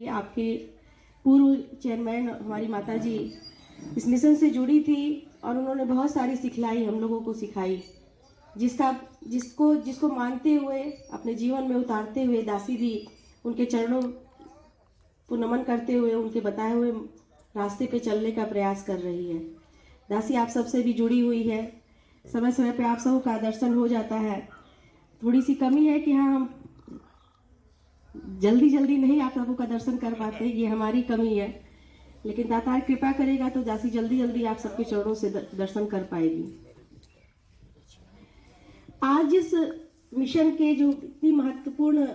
ये आपके पूर्व चेयरमैन हमारी माता जी इस मिशन से जुड़ी थी और उन्होंने बहुत सारी सिखलाई हम लोगों को सिखाई, जिसको मानते हुए अपने जीवन में उतारते हुए दासी भी उनके चरणों को नमन करते हुए उनके बताए हुए रास्ते पे चलने का प्रयास कर रही है। दासी आप सबसे भी जुड़ी हुई है, समय समय पे आप सबों का दर्शन हो जाता है। थोड़ी सी कमी है कि हाँ, हम जल्दी नहीं आप सबों का दर्शन कर पाते, ये हमारी कमी है, लेकिन दातार कृपा करेगा तो दासी जल्दी आप सबके चरणों से दर्शन कर पाएगी। आज इस मिशन के जो इतनी महत्वपूर्ण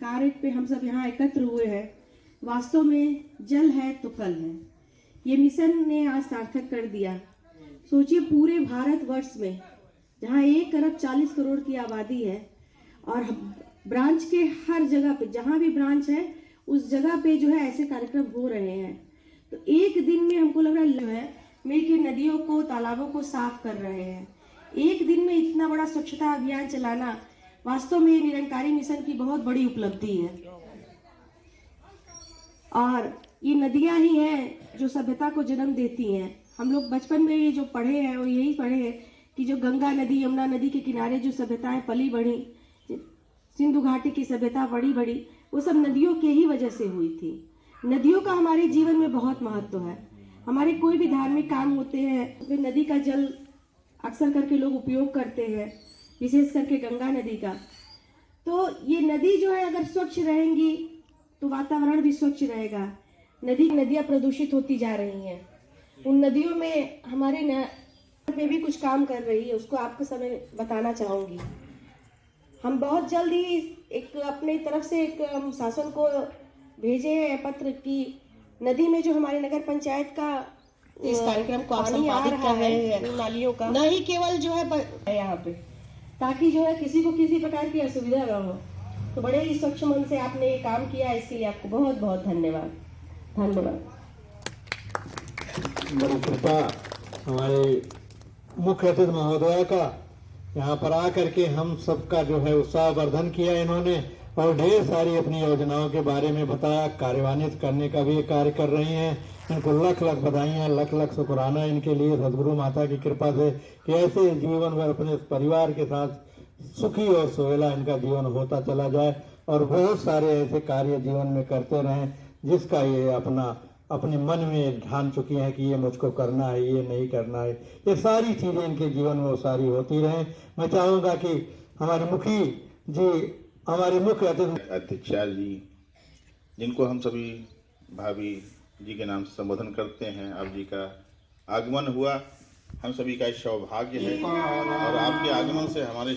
कार्य पे हम सब यहाँ एकत्र हुए हैं, वास्तव में जल है तो कल है। ये मिशन ने आज सार्थक कर दिया। सोचिए पूरे भारतवर्ष में जहाँ 1 अरब 40 करोड़ की आबादी है और ब्रांच के हर जगह पे, जहाँ भी ब्रांच है उस जगह पे जो है ऐसे कार्यक्रम हो रहे हैं, तो एक दिन में हमको लग रहा है मिलकर नदियों को, तालाबों को साफ कर रहे हैं। एक दिन में इतना बड़ा स्वच्छता अभियान चलाना वास्तव में निरंकारी मिशन की बहुत बड़ी उपलब्धि है। और ये नदियां ही हैं जो सभ्यता को जन्म देती हैं। हम लोग बचपन में ये जो पढ़े हैं वो यही पढ़े हैं कि जो गंगा नदी, यमुना नदी के किनारे जो सभ्यताएं पली बढ़ी, सिंधु घाटी की सभ्यता बड़ी, वो सब नदियों के ही वजह से हुई थी। नदियों का हमारे जीवन में बहुत महत्व है। हमारे कोई भी धार्मिक काम होते हैं तो नदी का जल अक्सर करके लोग उपयोग करते हैं, विशेष करके गंगा नदी का। तो ये नदी जो है अगर स्वच्छ रहेंगी तो वातावरण भी स्वच्छ रहेगा। नदियां प्रदूषित होती जा रही हैं, उन नदियों में हमारे पे भी कुछ काम कर रही है, उसको आपको समय बताना चाहूंगी। हम बहुत जल्द ही एक अपने तरफ से एक शासन को भेजे हैं पत्र कि नदी में जो हमारे नगर पंचायत का इस कार्यक्रम को संपादित कर रहे हैं, नालियों का नहीं केवल जो है यहाँ पे, ताकि जो है किसी को किसी प्रकार की असुविधा न हो। तो बड़े ही स्वच्छ मन से आपने ये काम किया, इसके लिए आपको बहुत बहुत धन्यवाद। बड़ी कृपा हमारे मुख्य अतिथि महोदया का, यहाँ पर आकर के हम सबका जो है उत्साहवर्धन किया इन्होंने और ढेर सारी अपनी योजनाओं के बारे में बताया। कार्यान्वित करने का भी कार्य कर रही हैं। इनको लख बधाइयाँ, लख शुक्राना इनके लिए सदगुरु माता की कृपा से कि ऐसे जीवन भर अपने परिवार के साथ सुखी और सुहेला इनका जीवन होता चला जाए और बहुत सारे ऐसे कार्य जीवन में करते रहें जिसका ये अपने मन में ठान चुकी हैं कि ये मुझको करना है, ये नहीं करना है। ये सारी चीजें इनके जीवन में वो सारी होती रहें। मैं चाहूँगा कि हमारे मुखी जी, हमारे मुख्य अध्यक्षा जी, जिनको हम सभी भाभी जी के नाम से संबोधन करते हैं, आप जी का आगमन हुआ, हम सभी का सौभाग्य है और आपके आगमन से हमारे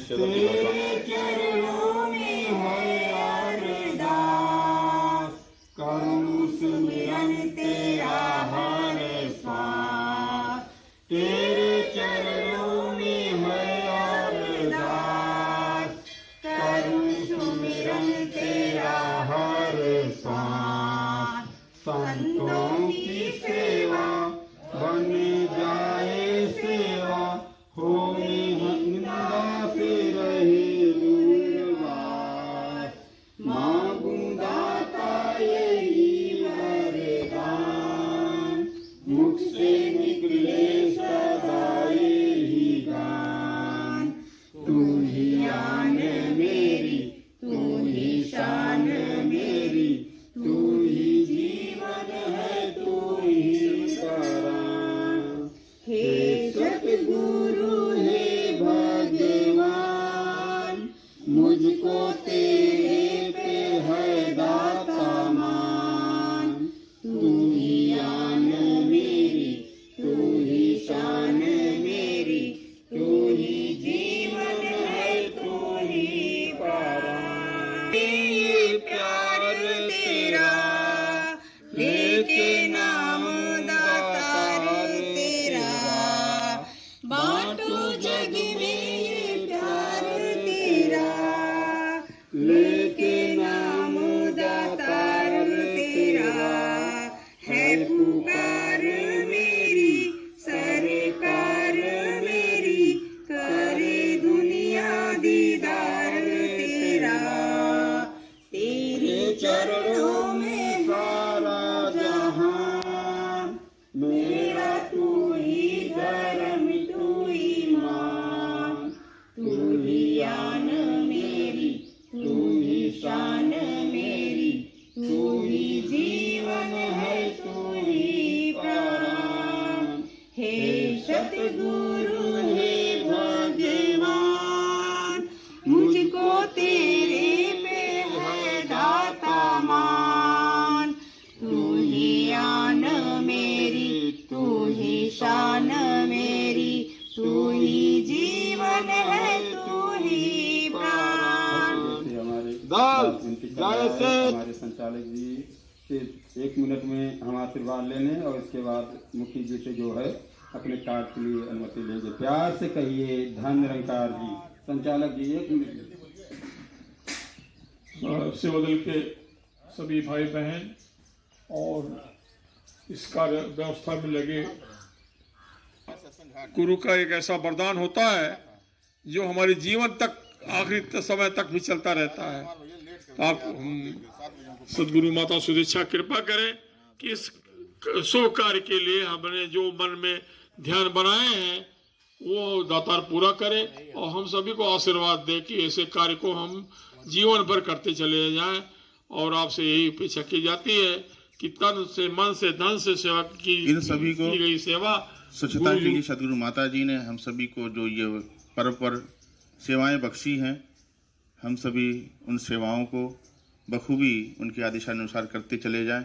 तेरे चरणों में है अरदास, करूं सुमिरन तेरा हर सांस। संतों की सेवा बन जाए सेवा, हो निंदा से रहे दूरवास। मांगू दाता यही वरदान, मुख से निकले सदा यही गान। तू ही आन मेरी, तू ही शान मेरी, तू ही जीवन है सतगुरु हे भगवान, मुझको तेरे पे है दाता मान। तू ही आन मेरी, तू ही शान मेरी, तू ही जीवन है, तू ही प्राण। हमारे संचालक जी से 1 मिनट में हम आशीर्वाद लेने और इसके बाद मुखी जी से जो है अपने कार्य के लिए अनुमति लेंगे। प्यार से कहिए धन निरंकार जी। संचालक जी 1 मिनट। सेवा दल के सभी भाई बहन और इस कार्य व्यवस्था में लगे, गुरु का एक ऐसा वरदान होता है जो हमारे जीवन तक आखिरी समय तक भी चलता रहता है। आप सदगुरु माता सुदीक्षा कृपा करें कि इस शुभ कार्य के लिए हमने जो मन में ध्यान बनाए हैं वो दातार पूरा करे और हम सभी को आशीर्वाद दे कि ऐसे कार्य को हम जीवन भर करते चले जाएं। और आपसे यही अपेक्षा की जाती है कि तन से, मन से, धन से सेवा की इन सभी को की गई सेवा स्वच्छता के लिए सदगुरु माता जी ने हम सभी को जो ये पर्व पर सेवाएं बख्शी हैं, हम सभी उन सेवाओं को बखूबी उनके आदेशानुसार करते चले जाएं।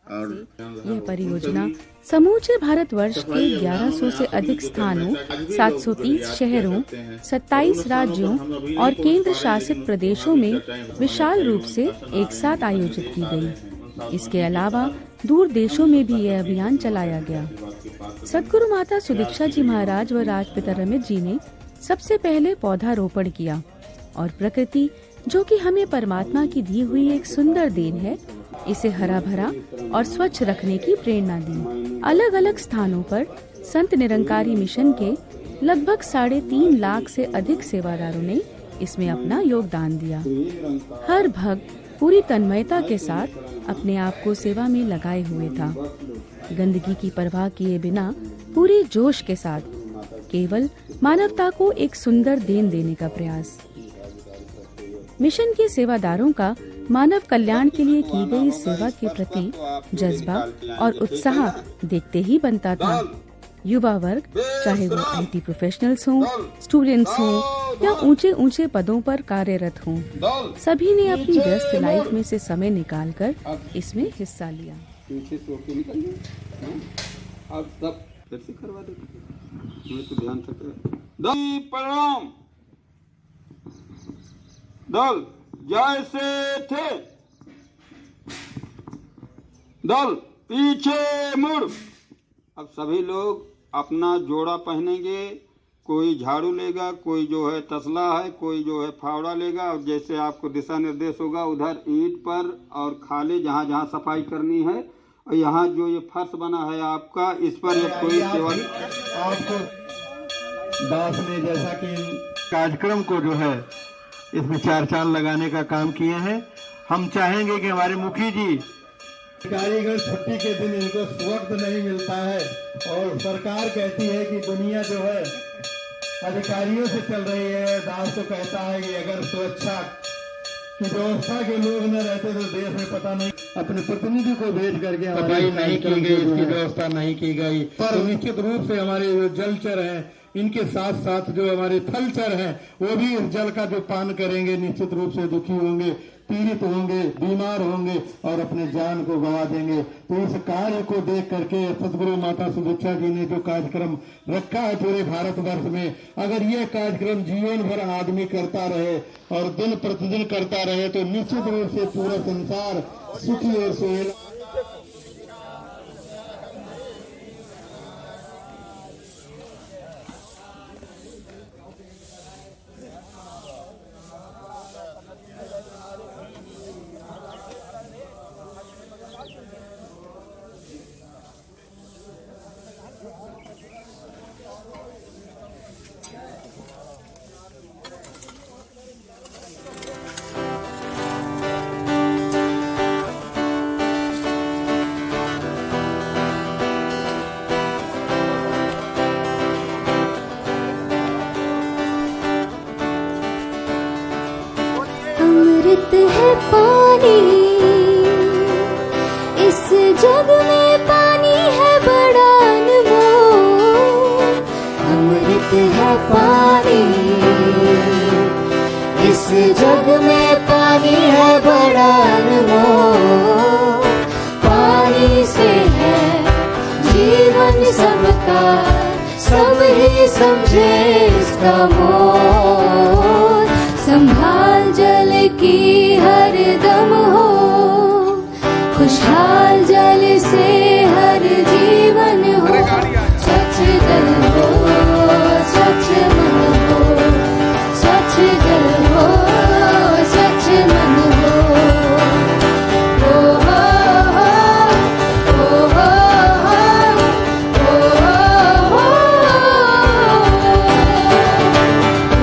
और यह परियोजना समूचे भारतवर्ष के 1100 से अधिक स्थानों, 730 शहरों, 27 राज्यों और केंद्र शासित प्रदेशों में विशाल रूप से एक साथ आयोजित की गई। इसके अलावा दूर देशों में भी यह अभियान चलाया गया। सदगुरु माता सुदीक्षा जी महाराज व राजपिता रमित जी ने सबसे पहले पौधारोपण किया और प्रकृति, जो कि हमें परमात्मा की दी हुई एक सुंदर देन है, इसे हरा भरा और स्वच्छ रखने की प्रेरणा दी। अलग अलग स्थानों पर संत निरंकारी मिशन के लगभग 3.5 लाख से अधिक सेवादारों ने इसमें अपना योगदान दिया। हर भक्त पूरी तन्मयता के साथ अपने आप को सेवा में लगाए हुए था, गंदगी की परवाह किए बिना पूरे जोश के साथ केवल मानवता को एक सुंदर देन देने का प्रयास। मिशन के सेवादारों का मानव कल्याण के लिए की गई सेवा के प्रति जज्बा और उत्साह देखते ही बनता था। युवा वर्ग, चाहे वो IT प्रोफेशनल्स हों, स्टूडेंट्स हों या ऊंचे ऊंचे पदों पर कार्यरत हों, सभी ने अपनी व्यस्त लाइफ में से समय निकालकर इसमें हिस्सा लिया। अब सब फिर से करवा देते, तो ध्यान से प्रणाम। दल जैसे थे, दल पीछे मुड़। अब सभी लोग अपना जोड़ा पहनेंगे, कोई झाड़ू लेगा, कोई जो है तसला है, कोई जो है फावड़ा लेगा, और जैसे आपको दिशा निर्देश होगा उधर ईंट पर और खाले जहाँ जहाँ सफाई करनी है, और यहाँ जो ये फर्श बना है आपका, इस पर एक कोई सेवा आपको दास ने जैसा कि कार्यक्रम को जो है इसमें 4 चांद लगाने का काम किए हैं। हम चाहेंगे कि हमारे मुखी जी, कारीगर छुट्टी के दिन इनको वक्त नहीं मिलता है और सरकार कहती है कि दुनिया जो है अधिकारियों से चल रही है। दास तो कहता है कि अगर सुरक्षा की व्यवस्था के लोग न रहते तो देश में पता नहीं, अपने प्रतिनिधि को भेज करके सफाई नहीं की गई, इसकी व्यवस्था नहीं की गई। तो निश्चित रूप से हमारे जो जलचर हैं, इनके साथ साथ जो हमारे थलचर हैं, वो भी इस जल का जो पान करेंगे निश्चित रूप से दुखी होंगे, पीड़ित होंगे, बीमार होंगे और अपने जान को गंवा देंगे। तो इस कार्य को देख करके सदगुरु माता सुदीक्षा जी ने जो कार्यक्रम रखा है पूरे भारतवर्ष में, अगर ये कार्यक्रम जीवन भर आदमी करता रहे और दिन प्रतिदिन करता रहे तो निश्चित रूप से पूरा संसार सुखी और सुहेला। अमृत है पानी, इस जग में पानी है बड़ा अनमोल। बड़ा अनमोल। पानी से है जीवन सबका, सब ही समझे इसका मोल। संभाल जल की हर दम हो, खुशहाल जल से हर जीवन हो। स्वच्छ जल हो, स्वच्छ मन हो, स्वच्छ जल हो, स्वच्छ मन हो। ओ हो हो, ओ हो हो, ओ हो हो,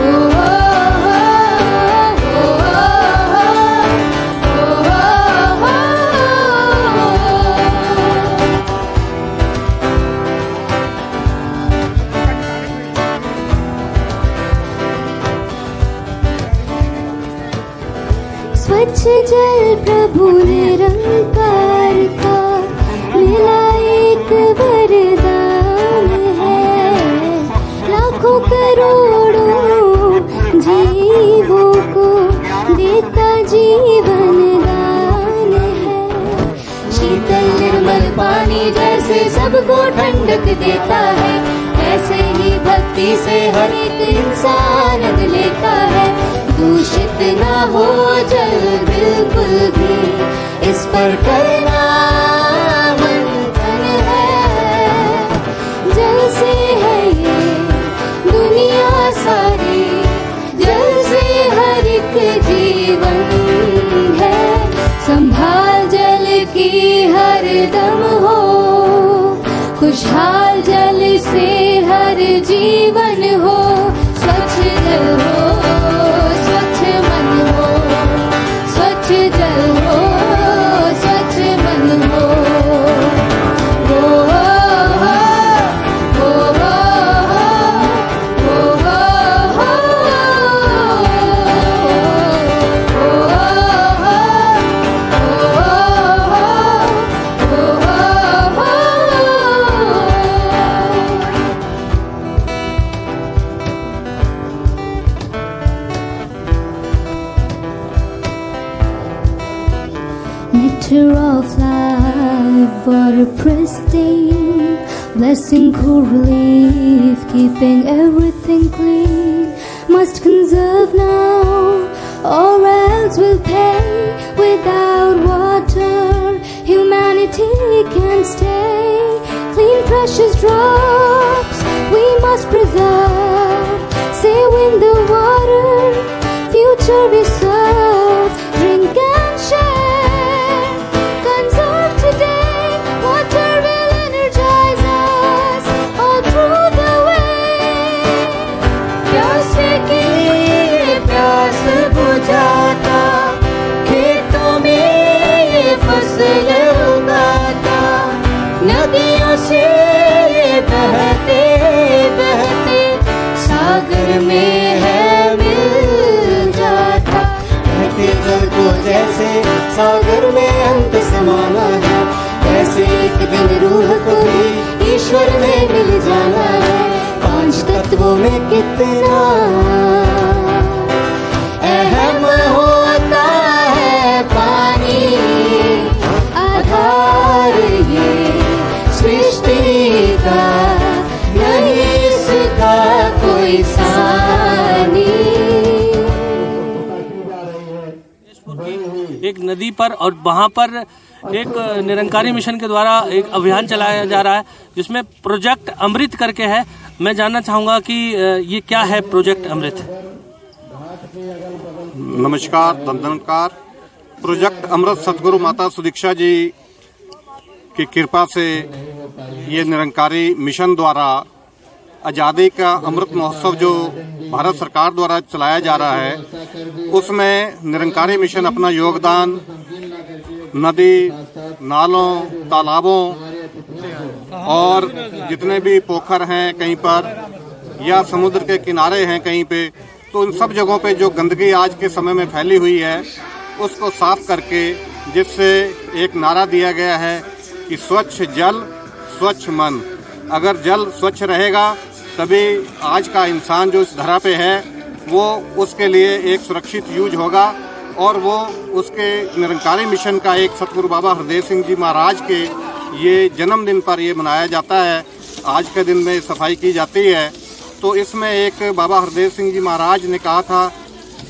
ओ हो स्वच्छ जल प्रभु निरंकार का मिला एक वरदान है। लाखों करोड़ों जीवों को देता जीवन दान है। शीतल निर्मल पानी जैसे सबको ठंडक देता है, ऐसे ही भक्ति से हर एक इंसान लेता है। दूषित ना हो जल बिल्कुल भी, इस पर करना मंथन है। जल से है ये दुनिया सारी, जल से हर एक जीवन है। संभाल जल की हर दम हो, खुशहाल जल से हर जीवन हो। स्वच्छ जल हो, स्वच्छ मन हो, स्वच्छ जल हो, स्वच्छ मन हो। ओ हो हो, ओ हो हो, ओ हो हो, ओ हो हो, ओ हो हो। Nectar of life, water pristine, blessing cool relief, keeping everything clean. Must conserve now, or else will pay. Without water, humanity can't stay. Clean, precious drops we must preserve. Save in the water, future reserve. Drink and share, conserve today. Water will energize us all through the way. प्यासे की प्यास बुझाता, खेतों में ये फसल उगाता। नदियों से बहते बहते सागर में है मिल जाता। बहते जल को जैसे सागर में अंत समाना है, वैसे एक दिन रूह को भी ईश्वर में मिल जाना है। पांच तत्वों में कितना अहम होता है पानी, आधार ये सृष्टि का, नहीं इसका कोई सानी। एक नदी पर और वहाँ पर एक निरंकारी मिशन के द्वारा एक अभियान चलाया जा रहा है जिसमें प्रोजेक्ट अमृत करके है। मैं जानना चाहूँगा कि ये क्या है प्रोजेक्ट अमृत। नमस्कार, दंडनकार। प्रोजेक्ट अमृत सदगुरु माता सुदीक्षा जी की कृपा से ये निरंकारी मिशन द्वारा आज़ादी का अमृत महोत्सव जो भारत सरकार द्वारा चलाया जा रहा है, उसमें निरंकारी मिशन अपना योगदान नदी, नालों, तालाबों और जितने भी पोखर हैं कहीं पर या समुद्र के किनारे हैं कहीं पे, तो उन सब जगहों पे जो गंदगी आज के समय में फैली हुई है उसको साफ करके, जिससे एक नारा दिया गया है कि स्वच्छ जल स्वच्छ मन। अगर जल स्वच्छ रहेगा तभी आज का इंसान जो इस धरा पे है वो उसके लिए एक सुरक्षित यूज होगा और वो उसके निरंकारी मिशन का एक सतगुरु बाबा हरदेव सिंह जी महाराज के ये जन्मदिन पर ये मनाया जाता है। आज के दिन में सफाई की जाती है। तो इसमें एक बाबा हरदेव सिंह जी महाराज ने कहा था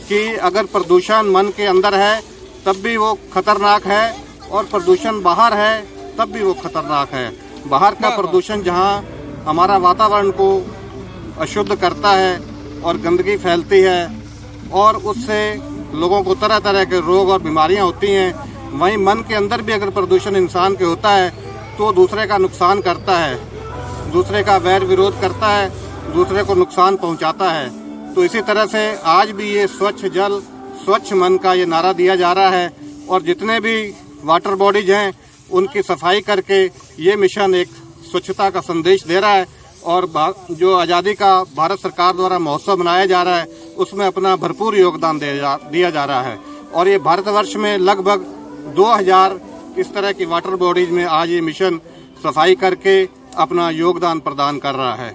कि अगर प्रदूषण मन के अंदर है तब भी वो खतरनाक है और प्रदूषण बाहर है तब भी वो खतरनाक है। बाहर का प्रदूषण जहाँ हमारा वातावरण को अशुद्ध करता है और गंदगी फैलती है और उससे लोगों को तरह तरह के रोग और बीमारियां होती हैं, वहीं मन के अंदर भी अगर प्रदूषण इंसान के होता है तो दूसरे का नुकसान करता है, दूसरे का वैर विरोध करता है, दूसरे को नुकसान पहुंचाता है। तो इसी तरह से आज भी ये स्वच्छ जल स्वच्छ मन का ये नारा दिया जा रहा है और जितने भी वाटर बॉडीज हैं उनकी सफाई करके ये मिशन एक स्वच्छता का संदेश दे रहा है और जो आज़ादी का भारत सरकार द्वारा महोत्सव मनाया जा रहा है उसमें अपना भरपूर योगदान दिया जा रहा है। और ये भारतवर्ष में लगभग 2000 इस तरह की वाटर बॉडीज में आज ये मिशन सफाई करके अपना योगदान प्रदान कर रहा है।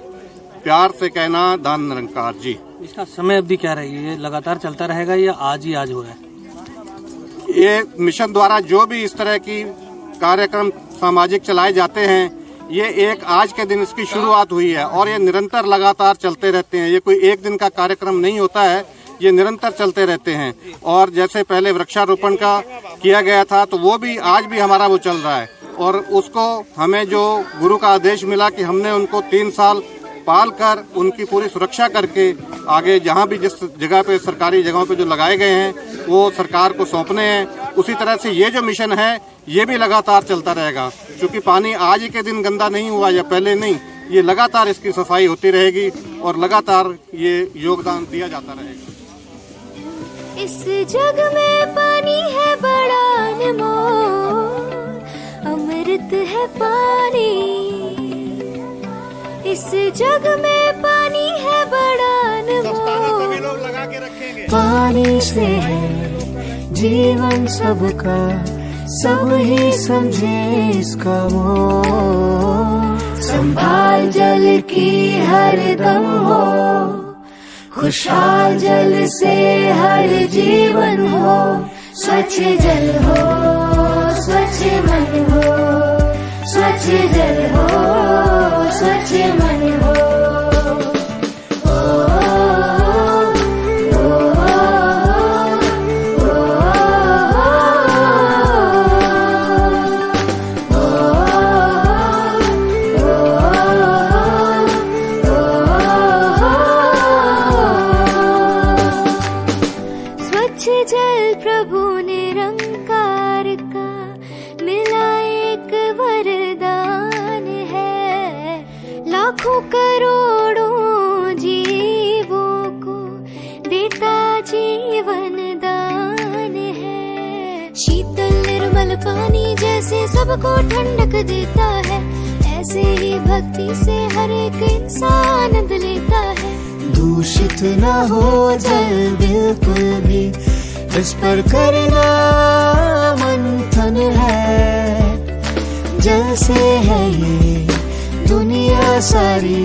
प्यार से कहना, दान निरंकार जी। इसका समय अवधि क्या रहेगी? ये लगातार चलता रहेगा या आज ही हो रहा है? ये मिशन द्वारा जो भी इस तरह की कार्यक्रम सामाजिक चलाए जाते हैं, ये एक आज के दिन इसकी शुरुआत हुई है और ये निरंतर लगातार चलते रहते हैं। ये कोई एक दिन का कार्यक्रम नहीं होता है, ये निरंतर चलते रहते हैं। और जैसे पहले वृक्षारोपण का किया गया था तो वो भी आज भी हमारा वो चल रहा है और उसको हमें जो गुरु का आदेश मिला कि हमने उनको 3 साल पाल कर उनकी पूरी सुरक्षा करके आगे जहाँ भी जिस जगह पे सरकारी जगहों पे जो लगाए गए हैं वो सरकार को सौंपने हैं। उसी तरह से ये जो मिशन है ये भी लगातार चलता रहेगा, क्योंकि पानी आज ही के दिन गंदा नहीं हुआ या पहले नहीं, ये लगातार इसकी सफाई होती रहेगी और लगातार ये योगदान दिया जाता रहेगा। इस जग में पानी है बड़ा अनमोल, अमृत है पानी। इस जग में पानी है बड़ा अनमोल, पानी से है जीवन सबका, सब ही समझे इसका मोल। संभाल जल की हर दम हो, खुशहाल जल से हर जीवन हो। स्वच्छ जल हो, स्वच्छ मन हो, स्वच्छ जल हो, स्वच्छ मन हो। जल प्रभु निरंकार का मिला एक वरदान है, लाखों करोड़ों जीवों को देता जीवन दान है। शीतल निर्मल पानी जैसे सबको ठंडक देता है, ऐसे ही भक्ति से हर एक इंसान आनंद लेता है। दूषित न हो जल बिल्कुल भी, इस पर करना मंथन है। जल से है ये दुनिया सारी,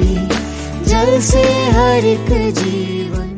जल से हर एक जीवन।